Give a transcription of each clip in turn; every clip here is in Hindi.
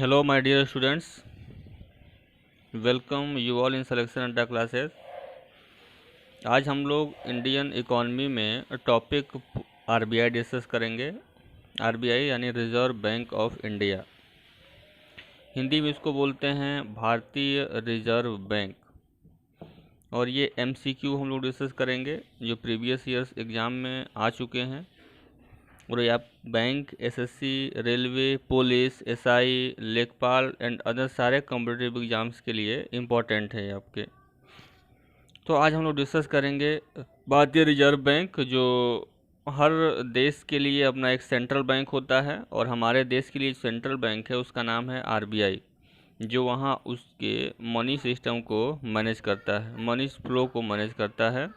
Hello, my dear students. Welcome you all in selection and classes. आज हम लोग इंडियन इकॉनमी में टॉपिक आरबीआई डिस्कस करेंगे। आरबीआई यानी reserve Bank of India, Hindi में इसको बोलते हैं भारतीय रिजर्व बैंक। और ये एमसीक्यू हम लोग डिस्कस करेंगे जो प्रीवियस ईयर्स एग्ज़ाम में आ चुके हैं। और ये आप bank, SSC, railway, police, SI, लेखपाल एंड अदर सारे कॉम्पिटिटिव एग्जाम्स के लिए इम्पोर्टेंट है आपके। तो आज हम लोग डिस्कस करेंगे भारतीय रिजर्व बैंक, जो हर देश के लिए अपना एक सेंट्रल बैंक होता है और हमारे देश के लिए सेंट्रल बैंक है, उसका नाम है आरबीआई, जो वहाँ उसके मनी सिस्टम को मैनेज करता है, मनी फ्लो को मैनेज करता है।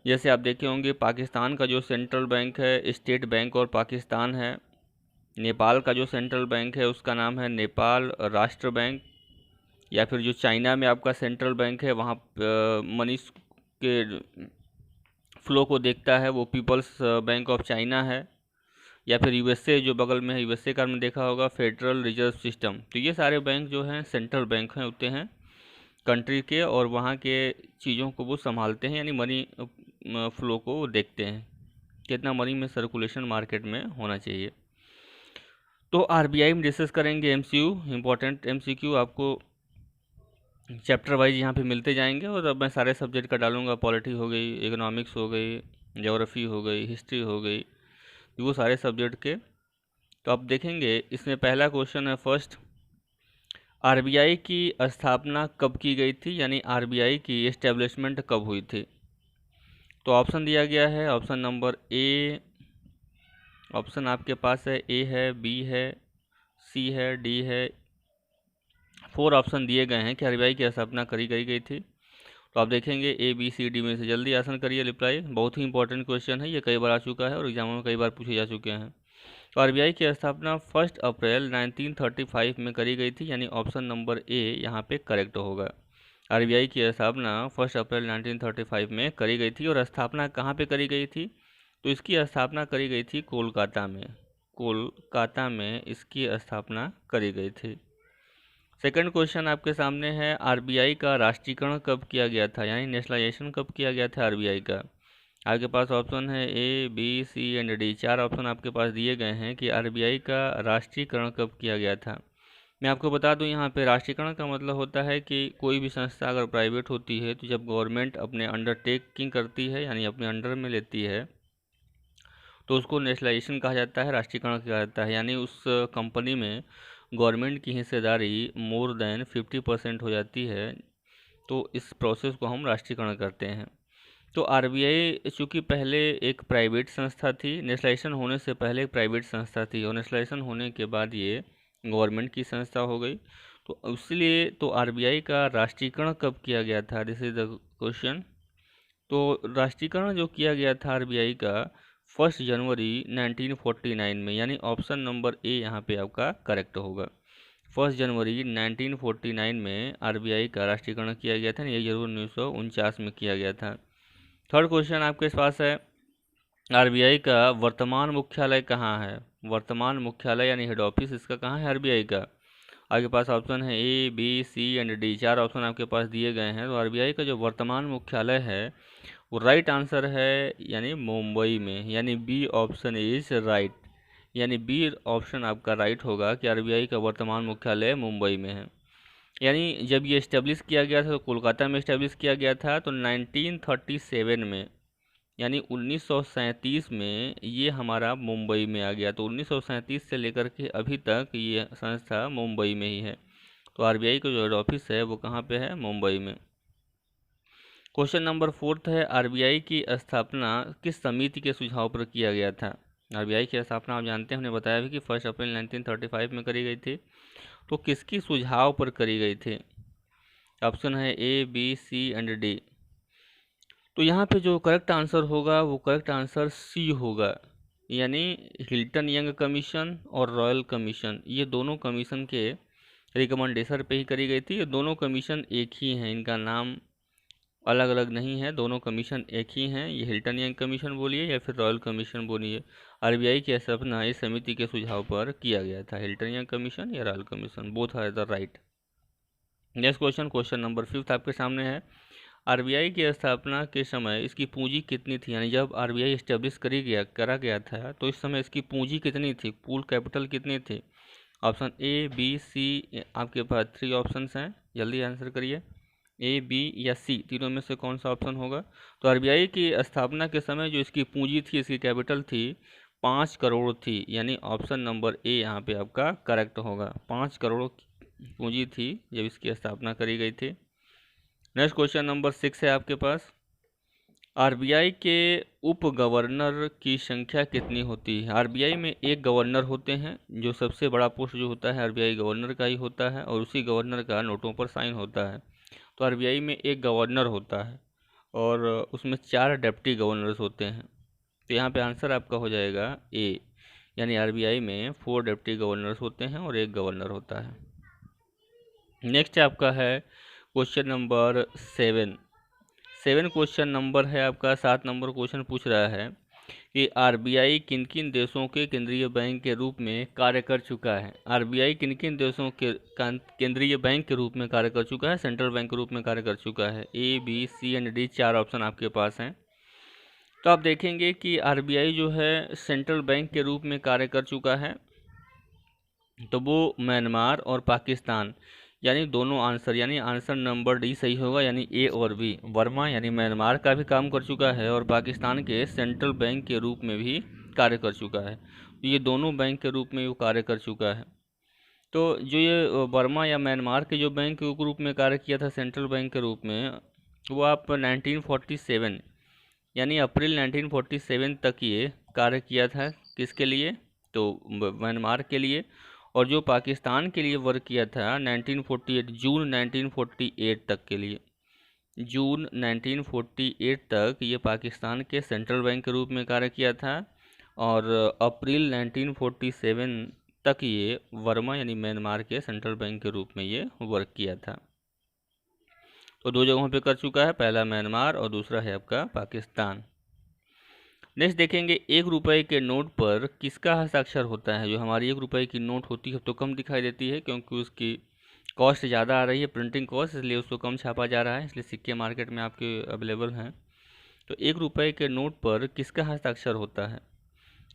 जैसे आप देखे होंगे पाकिस्तान का जो सेंट्रल बैंक है स्टेट बैंक और पाकिस्तान है। नेपाल का जो सेंट्रल बैंक है उसका नाम है नेपाल राष्ट्र बैंक। या फिर जो चाइना में आपका सेंट्रल बैंक है वहाँ मनी के फ्लो को देखता है, वो पीपल्स बैंक ऑफ चाइना है। या फिर यूएसए जो बगल में है, यूएसए का हमने देखा होगा फेडरल रिजर्व सिस्टम। तो ये सारे बैंक जो हैं सेंट्रल बैंक हैं होते हैं कंट्री के, और वहाँ के चीज़ों को वो संभालते हैं, यानी मनी फ्लो को वो देखते हैं, कितना मनी में सर्कुलेशन मार्केट में होना चाहिए। तो आरबीआई में डिस्कस करेंगे एमसीक्यू, इम्पोर्टेंट एमसीक्यू आपको चैप्टर वाइज यहाँ पे मिलते जाएंगे। और अब मैं सारे सब्जेक्ट का डालूंगा, पॉलिटी हो गई, इकोनॉमिक्स हो गई, ज्योग्राफी हो गई, हिस्ट्री हो गई, वो सारे सब्जेक्ट के। तो आप देखेंगे इसमें पहला क्वेश्चन है फर्स्ट, आरबीआई की स्थापना कब की गई थी, यानी आरबीआई की एस्टेब्लिशमेंट कब हुई थी। तो ऑप्शन दिया गया है, ऑप्शन नंबर ए, ऑप्शन आपके पास है ए है, बी है, सी है, डी है। 4 ऑप्शन दिए गए हैं कि आरबीआई की स्थापना करी गई थी। तो आप देखेंगे ए बी सी डी में से जल्दी आंसर करिए रिप्लाई। बहुत ही इंपॉर्टेंट क्वेश्चन है, ये कई बार आ चुका है और एग्जामों में कई बार पूछे जा चुके हैं। तो आरबीआई की स्थापना 1 अप्रैल 1935 में करी गई थी, यानी ऑप्शन नंबर ए यहाँ पे करेक्ट होगा। आरबीआई की स्थापना 1 अप्रैल 1935 में करी गई थी। और स्थापना कहाँ पे करी गई थी, तो इसकी स्थापना करी गई थी कोलकाता में। कोलकाता में इसकी स्थापना करी गई थी। सेकंड क्वेश्चन आपके सामने है, आरबीआई का राष्ट्रीयकरण कब किया गया था, यानी नेशनलाइजेशन कब किया गया था आरबीआई का। आपके पास ऑप्शन है A B C and D, 4 option आपके पास दिए गए हैं कि आरबीआई का राष्ट्रीयकरण कब किया गया था। मैं आपको बता दूं, यहाँ पे राष्ट्रीयकरण का मतलब होता है कि कोई भी संस्था अगर प्राइवेट होती है तो जब गवर्नमेंट अपने अंडरटेकिंग करती है, यानी अपने अंडर में लेती है, तो उसको नेशनलाइजेशन कहा जाता है, राष्ट्रीयकरण कहा जाता है। यानी उस कंपनी में गवर्नमेंट की हिस्सेदारी मोर देन 50% हो जाती है, तो इस प्रोसेस को हम राष्ट्रीयकरण करते हैं। तो आरबीआई चूँकि पहले एक प्राइवेट संस्था थी, नेशनलाइजेशन होने से पहले एक प्राइवेट संस्था थी, और नेशनलाइजेशन होने के बाद ये गवर्नमेंट की संस्था हो गई। तो इसलिए तो आरबीआई का राष्ट्रीयकरण कब किया गया था, दिस इज द क्वेश्चन। तो राष्ट्रीयकरण जो किया गया था आरबीआई का 1 जनवरी 1949 में, यानी ऑप्शन नंबर ए यहाँ पे आपका करेक्ट होगा। 1 जनवरी 1949 में आरबीआई का राष्ट्रीयकरण किया गया था, 1 जनवरी 1949 में किया गया था। थर्ड क्वेश्चन आपके पास है, आरबीआई का वर्तमान मुख्यालय कहाँ है। वर्तमान मुख्यालय यानी हेड ऑफिस इसका कहाँ है आरबीआई का। आपके पास ऑप्शन है A B C and D, 4 option आपके पास दिए गए हैं। तो आरबीआई का जो वर्तमान मुख्यालय है वो राइट आंसर है, यानी मुंबई में, यानी बी ऑप्शन इज राइट, यानी बी ऑप्शन आपका राइट होगा कि आरबीआई का वर्तमान मुख्यालय मुंबई में है। यानी जब ये इस्टेब्लिश किया गया था तो कोलकाता में इस्टेब्लिश किया गया था, तो 1937 में, यानी 1937 में ये हमारा मुंबई में आ गया। तो 1937 से लेकर के अभी तक ये संस्था मुंबई में ही है। तो आरबीआई का जो हेड ऑफिस है वो कहाँ पे है, मुंबई में। क्वेश्चन नंबर 4 है, आरबीआई की स्थापना किस समिति के सुझाव पर किया गया था। आरबीआई की स्थापना आप जानते हैं, हमने बताया भी कि 1 अप्रैल 1935 में करी गई थी। तो किसकी सुझाव पर करी गई थी, ऑप्शन है A B C and D. तो यहाँ पे जो करेक्ट आंसर होगा वो करेक्ट आंसर सी होगा, यानी हिल्टन यंग कमीशन और रॉयल कमीशन, ये दोनों कमीशन के रिकमेंडेशन पे ही करी गई थी। ये दोनों कमीशन एक ही हैं, इनका नाम अलग अलग नहीं है, दोनों कमीशन एक ही हैं। ये हिल्टन यंग कमीशन बोलिए या फिर रॉयल कमीशन बोलिए, आरबीआई की स्थापना इस समिति के सुझाव पर किया गया था। हिल्टन यंग कमीशन या Royal Commission, both are the right. Next question, question number 5 आपके सामने है। आरबीआई की स्थापना के समय इसकी पूंजी कितनी थी, यानी जब आरबीआई एस्टेब्लिश करा गया था तो इस समय इसकी पूंजी कितनी थी, पूल कैपिटल कितनी थी? ऑप्शन ए, बी, सी, आपके पास 3 ऑप्शंस हैं, जल्दी आंसर करिए। ए, बी या सी, तीनों में से कौन सा ऑप्शन होगा? तो आरबीआई की स्थापना के समय जो इसकी पूंजी थी, इसकी कैपिटल थी 5 करोड़ थी, यानी ऑप्शन नंबर ए यहाँ पे आपका करेक्ट होगा। 5 करोड़ पूंजी थी जब इसकी स्थापना करी गई थी। नेक्स्ट क्वेश्चन नंबर 6 है आपके पास। आरबीआई के उप गवर्नर की संख्या कितनी होती है? आरबीआई में एक गवर्नर होते हैं, जो सबसे बड़ा पोस्ट जो होता है आरबीआई गवर्नर का ही होता है, और उसी गवर्नर का नोटों पर साइन होता है। तो आरबीआई में एक गवर्नर होता है और उसमें 4 डिप्टी गवर्नर्स होते हैं। तो यहाँ पे आंसर आपका हो जाएगा ए, यानी आरबीआई में 4 डिप्टी गवर्नर्स होते हैं और एक गवर्नर होता है। नेक्स्ट आपका है क्वेश्चन नंबर 7 क्वेश्चन नंबर है आपका। 7 नंबर क्वेश्चन पूछ रहा है कि आरबीआई किन किन देशों के केंद्रीय बैंक के रूप में कार्य कर चुका है? आरबीआई किन किन देशों के केंद्रीय बैंक के रूप में कार्य कर चुका है, सेंट्रल बैंक के रूप में कार्य कर चुका है? A, B, C and D, 4 option आपके पास हैं। तो आप देखेंगे कि आरबीआई जो है सेंट्रल बैंक के रूप में कार्य कर चुका है, तो वो म्यांमार और पाकिस्तान, यानी दोनों आंसर, यानी आंसर नंबर डी सही होगा, यानी ए और बी। वर्मा यानी म्यांमार का भी काम कर चुका है और पाकिस्तान के सेंट्रल बैंक के रूप में भी कार्य कर चुका है। तो ये दोनों बैंक के रूप में वो कार्य कर चुका है। तो जो ये वर्मा या म्यांमार के जो बैंक के रूप में कार्य किया था सेंट्रल बैंक के रूप में, वो आप 1947 यानी अप्रैल 1947 तक ये कार्य किया था। किसके लिए? तो म्यांमार के लिए। और जो पाकिस्तान के लिए वर्क किया था 1948, जून 1948 तक के लिए, जून 1948 तक ये पाकिस्तान के सेंट्रल बैंक के रूप में कार्य किया था और अप्रैल 1947 तक ये वर्मा यानी म्यांमार के सेंट्रल बैंक के रूप में ये वर्क किया था। तो 2 जगहों पे कर चुका है, पहला म्यांमार और दूसरा है आपका पाकिस्तान। नेक्स्ट देखेंगे, 1 रुपए के नोट पर किसका हस्ताक्षर होता है? जो हमारी 1 रुपए की नोट होती है तो कम दिखाई देती है क्योंकि उसकी कॉस्ट ज़्यादा आ रही है, प्रिंटिंग कॉस्ट, इसलिए उसको कम छापा जा रहा है, इसलिए सिक्के मार्केट में आपके अवेलेबल हैं। तो 1 रुपए के नोट पर किसका हस्ताक्षर होता है?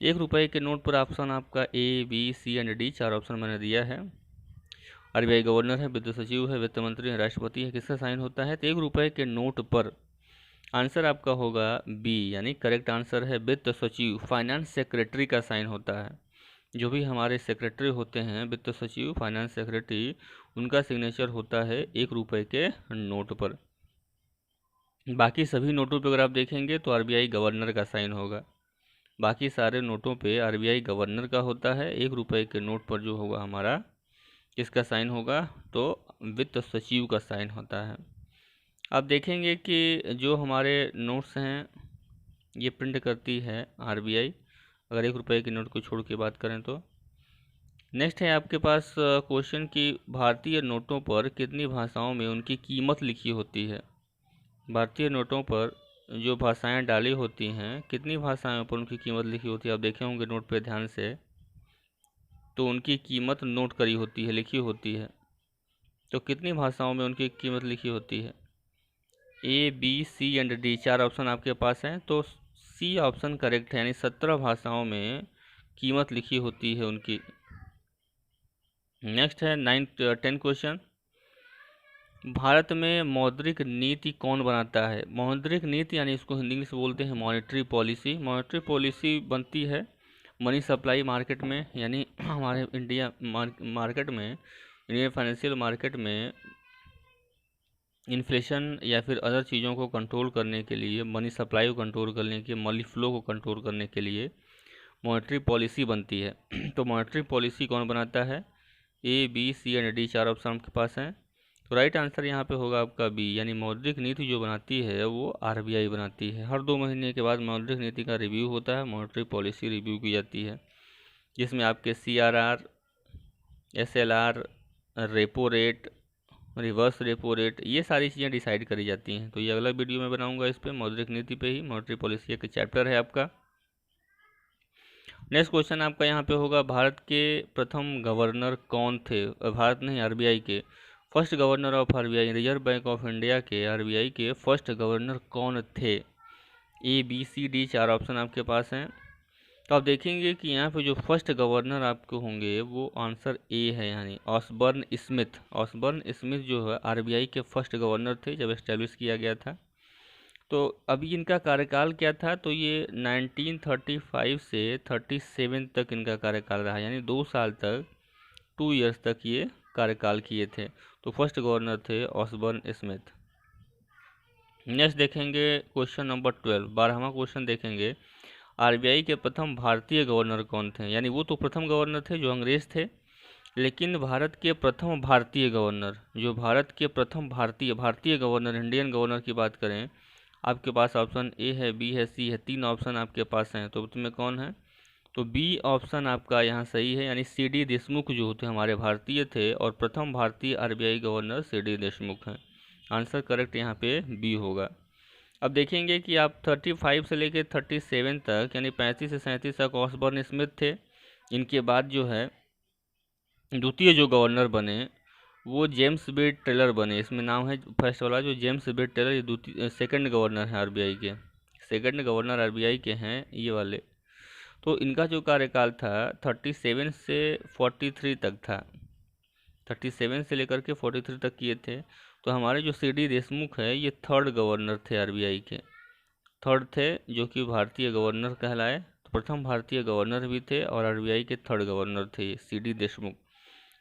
1 रुपए के नोट पर ऑप्शन आपका A, B, C and D, 4 option मैंने दिया है। आरबीआई गवर्नर है, वित्त सचिव है, वित्त मंत्री है, राष्ट्रपति है, किसका साइन होता है? तो 1 रुपए के नोट पर आंसर आपका होगा बी, यानी करेक्ट आंसर है वित्त सचिव, फाइनेंस सेक्रेटरी का साइन होता है। जो भी हमारे सेक्रेटरी होते हैं, वित्त सचिव, फाइनेंस सेक्रेटरी, उनका सिग्नेचर होता है 1 रुपए के नोट पर। बाकी सभी नोटों पर अगर आप देखेंगे तो आरबीआई गवर्नर का साइन होगा। बाकी सारे नोटों पे आरबीआई गवर्नर का होता है। 1 रुपए के नोट पर जो होगा हमारा किसका साइन होगा? तो वित्त सचिव का साइन होता है। आप देखेंगे कि जो हमारे नोट्स हैं ये प्रिंट करती है आरबीआई, अगर 1 रुपए के नोट को छोड़ के बात करें तो। नेक्स्ट है आपके पास क्वेश्चन कि भारतीय नोटों पर कितनी भाषाओं में उनकी कीमत लिखी होती है? भारतीय नोटों पर जो भाषाएं डाली होती हैं, कितनी भाषाओं पर उनकी कीमत लिखी होती है? आप देखे होंगे नोट पे ध्यान से, तो उनकी कीमत नोट करी होती है, लिखी होती है। तो कितनी भाषाओं में उनकी कीमत लिखी होती है? A, B, C and D, 4 option आपके पास हैं। तो सी ऑप्शन करेक्ट है, यानी 17 भाषाओं में कीमत लिखी होती है उनकी। नेक्स्ट है 10 क्वेश्चन, भारत में मौद्रिक नीति कौन बनाता है? मौद्रिक नीति यानी इसको हिंदी से बोलते हैं मॉनेटरी पॉलिसी। मॉनेटरी पॉलिसी बनती है मनी सप्लाई मार्केट में, यानी हमारे इंडिया मार्केट में, इंडियन फाइनेंशियल मार्केट में इन्फ्लेशन या फिर अदर चीज़ों को कंट्रोल करने के लिए, मनी सप्लाई को कंट्रोल करने के, मनी फ्लो को कंट्रोल करने के लिए मॉनेटरी पॉलिसी बनती है। तो मॉनेटरी पॉलिसी कौन बनाता है? A, B, C and D, 4 option आपके पास हैं। तो राइट आंसर यहाँ पे होगा आपका बी, यानी मौद्रिक नीति जो बनाती है वो आरबीआई बनाती है। हर 2 महीने के बाद मौद्रिक नीति का रिव्यू होता है, मॉनेटरी पॉलिसी रिव्यू की जाती है, जिसमें आपके CRR, SLR, repo rate, reverse repo rate, ये सारी चीज़ें डिसाइड करी जाती हैं। तो ये अगला वीडियो मैं बनाऊंगा इस पर, मौद्रिक नीति पे ही, मॉनेटरी पॉलिसी एक चैप्टर है आपका। नेक्स्ट क्वेश्चन आपका यहाँ पे होगा, भारत के प्रथम गवर्नर कौन थे? भारत नहीं, आरबीआई के first governor of RBI, Reserve Bank of India के आरबीआई के फर्स्ट गवर्नर कौन थे? A B C D 4 option आपके पास हैं। तो आप देखेंगे कि यहाँ पे जो फर्स्ट गवर्नर आपको होंगे वो आंसर ए है, यानी ऑसबर्न स्मिथ। ऑसबर्न स्मिथ जो है आरबीआई के फर्स्ट गवर्नर थे जब एस्टेब्लिश किया गया था। तो अभी इनका कार्यकाल क्या था? तो ये 1935 से 37 तक इनका कार्यकाल रहा, यानी 2 साल तक, 2 ईयर्स तक ये कार्यकाल किए थे। तो फर्स्ट गवर्नर थे ऑसबर्न स्मिथ। नेक्स्ट देखेंगे क्वेश्चन नंबर 12, 12वां क्वेश्चन देखेंगे, आरबीआई के प्रथम भारतीय गवर्नर कौन थे? यानी वो तो प्रथम गवर्नर थे जो अंग्रेज थे, लेकिन भारत के प्रथम भारतीय गवर्नर, जो भारत के प्रथम भारतीय गवर्नर, इंडियन गवर्नर की बात करें, आपके पास ऑप्शन ए है, बी है, सी है, 3 ऑप्शन आपके पास हैं। तो तुम्हें कौन है? तो बी ऑप्शन आपका यहाँ सही है, यानी सी डी देशमुख जो होते हमारे भारतीय थे, और प्रथम भारतीय RBI governor C D Deshmukh हैं। आंसर करेक्ट यहाँ पे बी होगा। अब देखेंगे कि आप 35 से लेकर 37 तक, यानी 35 से 37 तक ऑसबर्न स्मिथ थे। इनके बाद जो है द्वितीय जो गवर्नर बने वो जेम्स बी टेलर बने। इसमें नाम है फर्स्ट वाला जो जेम्स बी टेलर, ये द्वितीय सेकंड गवर्नर है आरबीआई के, सेकंड गवर्नर आरबीआई के हैं ये वाले। तो इनका जो कार्यकाल था 37 से 43 तक था, 37 से लेकर के 43 तक किए थे। तो हमारे जो सी डी देशमुख है ये थर्ड गवर्नर थे आरबीआई के, थर्ड थे, जो कि भारतीय गवर्नर कहलाए। तो प्रथम भारतीय गवर्नर भी थे और आरबीआई के थर्ड गवर्नर थे ये सी डी देशमुख।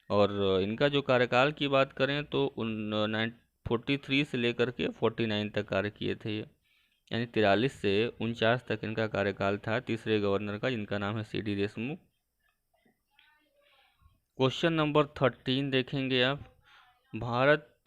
और इनका जो कार्यकाल की बात करें तो 43 से लेकर के 49 तक कार्य किए थे ये, यानी 43 से 49 तक इनका कार्यकाल था तीसरे गवर्नर का, जिनका नाम है C D Deshmukh. Question number 13 देखेंगे आप,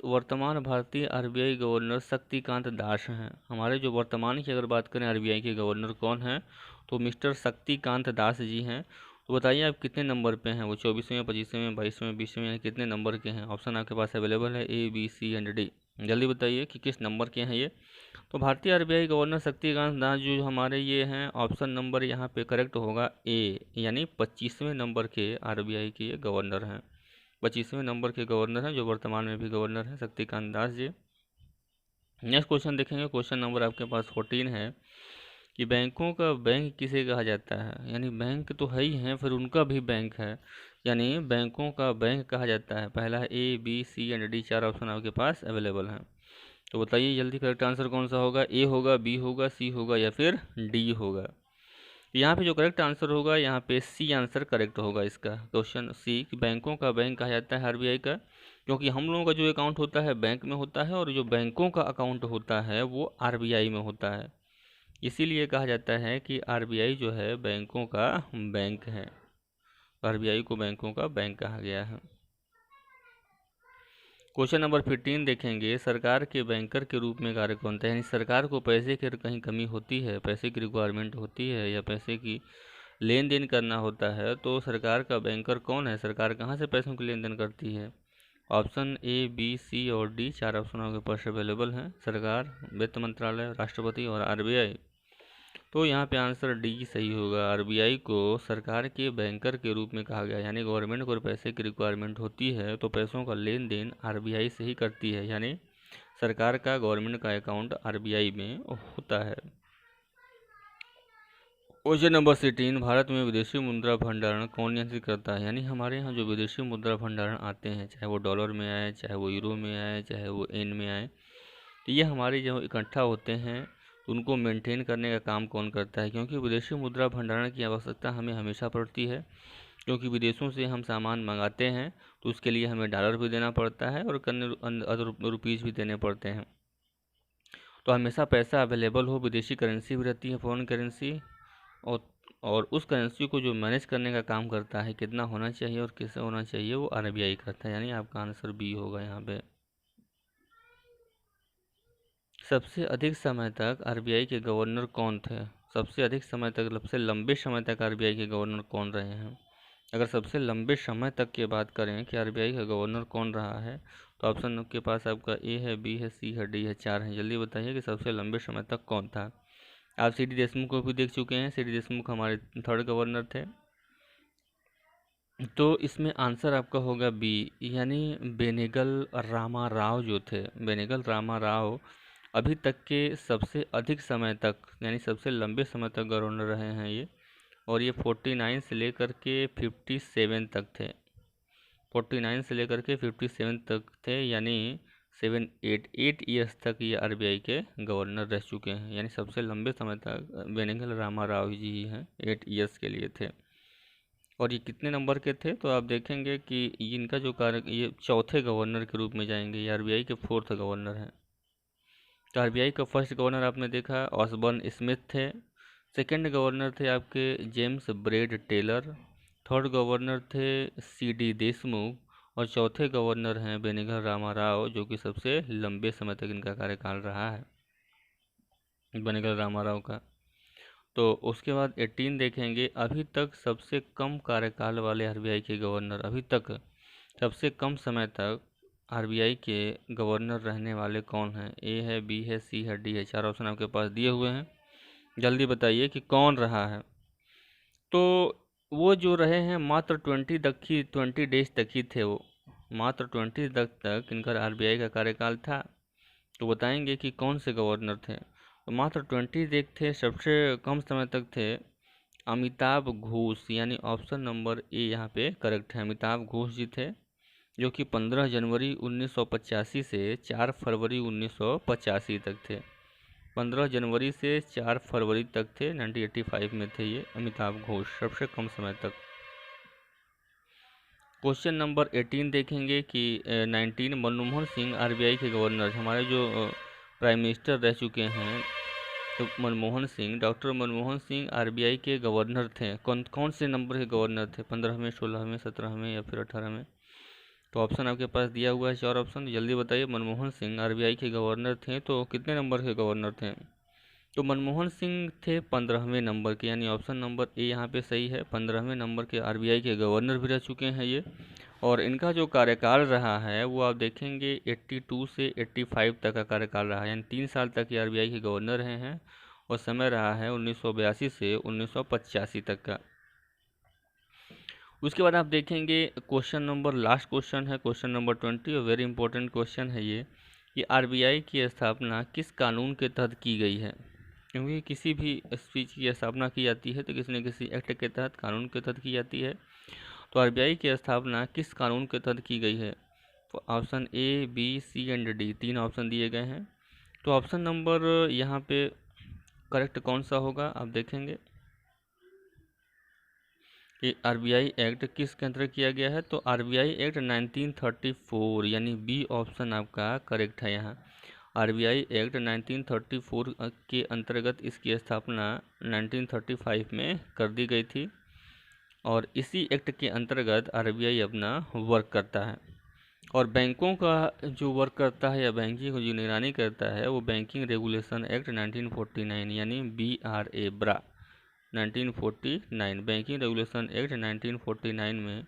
वर्तमान भारतीय आरबीआई गवर्नर शक्तिकांत दास हैं। हमारे जो वर्तमान की अगर बात करें आरबीआई के गवर्नर कौन हैं, तो मिस्टर शक्तिकांत दास जी हैं। तो बताइए आप कितने नंबर पे हैं? वो 24वें, 25वें, 22वें, 20वें, कितने नंबर के हैं? ऑप्शन आपके पास अवेलेबल है A, B, C and D. जल्दी बताइए कि किस नंबर के हैं ये। तो भारतीय आरबीआई गवर्नर शक्तिकांत दास जो हमारे ये हैं, ऑप्शन नंबर यहाँ पे करेक्ट होगा ए, यानी 25वें नंबर के आरबीआई के ये गवर्नर हैं। 25वें नंबर के गवर्नर हैं, जो वर्तमान में भी गवर्नर हैं, शक्तिकांत दास जी। नेक्स्ट क्वेश्चन देखेंगे, क्वेश्चन नंबर आपके पास 14 है कि बैंकों का बैंक किसे कहा जाता है? यानी बैंक तो है ही है, फिर उनका भी बैंक है, यानी बैंकों का बैंक कहा जाता है। पहला है A, B, C and D, 4 option आपके पास अवेलेबल हैं। तो बताइए जल्दी, करेक्ट आंसर कौन सा होगा? ए होगा, बी होगा, सी होगा या फिर डी होगा? यहाँ पे जो करेक्ट आंसर होगा, यहाँ पे सी आंसर करेक्ट होगा इसका। क्वेश्चन सी, कि बैंकों का बैंक कहा जाता है आरबीआई का, क्योंकि हम लोगों का जो अकाउंट होता है बैंक में होता है, और जो बैंकों का अकाउंट होता है वो आरबीआई में होता है। इसीलिए कहा जाता है कि आरबीआई जो है बैंकों का बैंक है, आरबीआई को बैंकों का बैंक कहा गया है। क्वेश्चन नंबर 15 देखेंगे, सरकार के बैंकर के रूप में कार्य कौन था? यानी सरकार को पैसे की कहीं कमी होती है, पैसे की रिक्वायरमेंट होती है, या पैसे की लेन देन करना होता है, तो सरकार का बैंकर कौन है? सरकार कहाँ से पैसों की लेन देन करती है? ऑप्शन ए, बी, सी और डी, 4 ऑप्शन आपके पास अवेलेबल हैं। सरकार, वित्त मंत्रालय, राष्ट्रपति और आरबीआई। तो यहाँ पे आंसर डी सही होगा। आरबीआई को सरकार के बैंकर के रूप में कहा गया, यानी गवर्नमेंट को पैसे की रिक्वायरमेंट होती है तो पैसों का लेन देन आरबीआई से ही करती है, यानी सरकार का, गवर्नमेंट का अकाउंट आरबीआई में होता है। क्वेश्चन नंबर 16, भारत में विदेशी मुद्रा भंडारण कौन नियंत्रित करता है? यानी हमारे यहाँ जो विदेशी मुद्रा भंडारण आते हैं, चाहे वो डॉलर में आए, चाहे वो यूरो में आए, चाहे वो एन में आए, तो ये हमारे जो इकट्ठा होते हैं उनको मेंटेन करने का काम कौन करता है? क्योंकि विदेशी मुद्रा भंडारण की आवश्यकता हमें हमेशा पड़ती है, क्योंकि विदेशों से हम सामान मंगाते हैं तो उसके लिए हमें डॉलर भी देना पड़ता है और अन्य अदर रुपीज़ भी देने पड़ते हैं। तो हमेशा पैसा अवेलेबल हो, विदेशी करेंसी भी रहती है, फॉरेन करेंसी, और उस करेंसी को जो मैनेज करने का काम करता है, कितना होना चाहिए और कैसे होना चाहिए, वो आरबीआई करता है, यानी आपका आंसर बी होगा यहाँ पे। सबसे अधिक समय तक आरबीआई के गवर्नर कौन थे? सबसे अधिक समय तक, सबसे लंबे समय तक आरबीआई के गवर्नर कौन रहे हैं? अगर सबसे लंबे समय तक की बात करें कि आरबीआई का गवर्नर कौन रहा है, तो ऑप्शन के पास आपका ए है, बी है, सी है, डी है, 4 है। जल्दी बताइए कि सबसे लंबे समय तक कौन था। आप सी डी देशमुख को भी देख चुके हैं, सी डी देशमुख हमारे 3rd गवर्नर थे। तो इसमें आंसर आपका होगा बी, यानी बेनेगल रामा राव जो थे, बेनेगल रामा राव अभी तक के सबसे अधिक समय तक, यानी सबसे लंबे समय तक गवर्नर रहे हैं ये। और ये 49 से लेकर के 57 तक थे, 49 से लेकर के 57 तक थे, यानी 8 ईयर्स तक ये आरबीआई के गवर्नर रह चुके हैं। यानी सबसे लंबे समय तक बेनेगल रामा राव जी ही हैं, 8 ईयर्स के लिए थे। और ये कितने नंबर के थे, तो आप देखेंगे कि इनका जो कार्य, ये 4थे गवर्नर के रूप में जाएंगे। ये आरबीआई के 4th गवर्नर हैं। तो आरबीआई का फर्स्ट गवर्नर आपने देखा ऑसबर्न स्मिथ थे। सेकंड गवर्नर थे आपके James Braid Taylor. Third governor थे सी डी देशमुख। और चौथे गवर्नर हैं बेनेगल रामा राव, जो कि सबसे लंबे समय तक इनका कार्यकाल रहा है, बेनेगल रामा राव का। तो उसके बाद 18 देखेंगे, अभी तक सबसे कम कार्यकाल वाले आरबीआई के गवर्नर, अभी तक सबसे कम समय तक आरबीआई के गवर्नर रहने वाले कौन हैं। ए है, बी है, सी है, डी है। 4 ऑप्शन आपके पास दिए हुए हैं, जल्दी बताइए कि कौन रहा है। तो वो जो रहे हैं मात्र 20 डेज तक ही थे वो, मात्र 20 तक इनका आरबीआई का कार्यकाल था। तो बताएंगे कि कौन से गवर्नर थे। तो मात्र 20 डेज थे, सबसे कम समय तक थे अमिताभ घोष, यानी ऑप्शन नंबर ए यहाँ पे करेक्ट है। अमिताभ घोष जी थे, जो कि 15 जनवरी 1985 से 4 फरवरी 1985 तक थे। 15 जनवरी से 4 फरवरी तक थे, 1985 में थे ये अमिताभ घोष, सबसे कम समय तक। क्वेश्चन नंबर 18 देखेंगे कि 19 मनमोहन सिंह आरबीआई के गवर्नर, हमारे जो प्राइम मिनिस्टर रह चुके हैं, तो मनमोहन सिंह, डॉक्टर मनमोहन सिंह आरबीआई के गवर्नर थे। कौन से नंबर के गवर्नर थे, 15वें, 16वें, 17वें या फिर 18वें। तो ऑप्शन आपके पास दिया हुआ है, 4 ऑप्शन, जल्दी बताइए। मनमोहन सिंह आरबीआई के गवर्नर थे, तो कितने नंबर के गवर्नर थे। तो मनमोहन सिंह थे 15वें नंबर के, यानी ऑप्शन नंबर ए यहाँ पे सही है। 15वें नंबर के आरबीआई के गवर्नर भी रह चुके हैं ये। और इनका जो कार्यकाल रहा है वो आप देखेंगे 82 से 85 तक का कार्यकाल रहा है, यानी 3 साल तक ये आरबीआई के गवर्नर रहे हैं। और समय रहा है 1982 से 1985 तक का। उसके बाद आप देखेंगे क्वेश्चन नंबर, लास्ट क्वेश्चन है, क्वेश्चन नंबर 20, और वेरी इंपॉर्टेंट क्वेश्चन है ये, कि आरबीआई की स्थापना किस कानून के तहत की गई है। क्योंकि किसी भी चीज़ की स्थापना की जाती है तो किसी न किसी एक्ट के तहत, कानून के तहत की जाती है। तो आरबीआई की स्थापना किस कानून के तहत की गई है। तो option A, B, C and D, 3 option दिए गए हैं। तो ऑप्शन नंबर यहाँ पे करेक्ट कौन सा होगा, आप देखेंगे कि आरबीआई एक्ट किस के अंतर्गत किया गया है। तो आरबीआई एक्ट 1934, यानी बी ऑप्शन आपका करेक्ट है यहाँ। आरबीआई एक्ट 1934 के अंतर्गत इसकी स्थापना 1935 में कर दी गई थी। और इसी एक्ट के अंतर्गत आरबीआई अपना वर्क करता है। और बैंकों का जो वर्क करता है या बैंकिंग को जो निगरानी करता है, वो बैंकिंग रेगुलेशन एक्ट 1949, यानी BRA, ब्रा 1949, बैंकिंग रेगुलेशन एक्ट 1949 में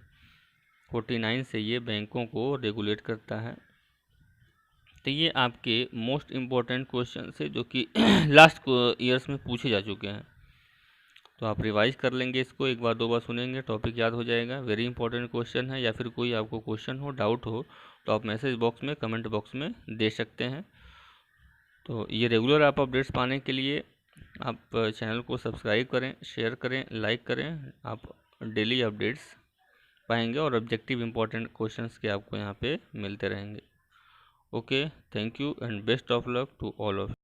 49 से ये बैंकों को रेगुलेट करता है। तो ये आपके मोस्ट इम्पोर्टेंट क्वेश्चन है जो कि लास्ट ईयर्स में पूछे जा चुके हैं। तो आप रिवाइज कर लेंगे इसको, एक बार 2 बार सुनेंगे, टॉपिक याद हो जाएगा। वेरी इंपॉर्टेंट क्वेश्चन है। या फिर कोई आपको क्वेश्चन हो, डाउट हो, तो आप मैसेज बॉक्स में, कमेंट बॉक्स में दे सकते हैं। तो ये रेगुलर आप अपडेट्स पाने के लिए आप चैनल को सब्सक्राइब करें, शेयर करें, लाइक करें। आप डेली अपडेट्स पाएंगे और ऑब्जेक्टिव इंपॉर्टेंट क्वेश्चंस के आपको यहाँ पे मिलते रहेंगे। Okay, thank you and best of luck to all of.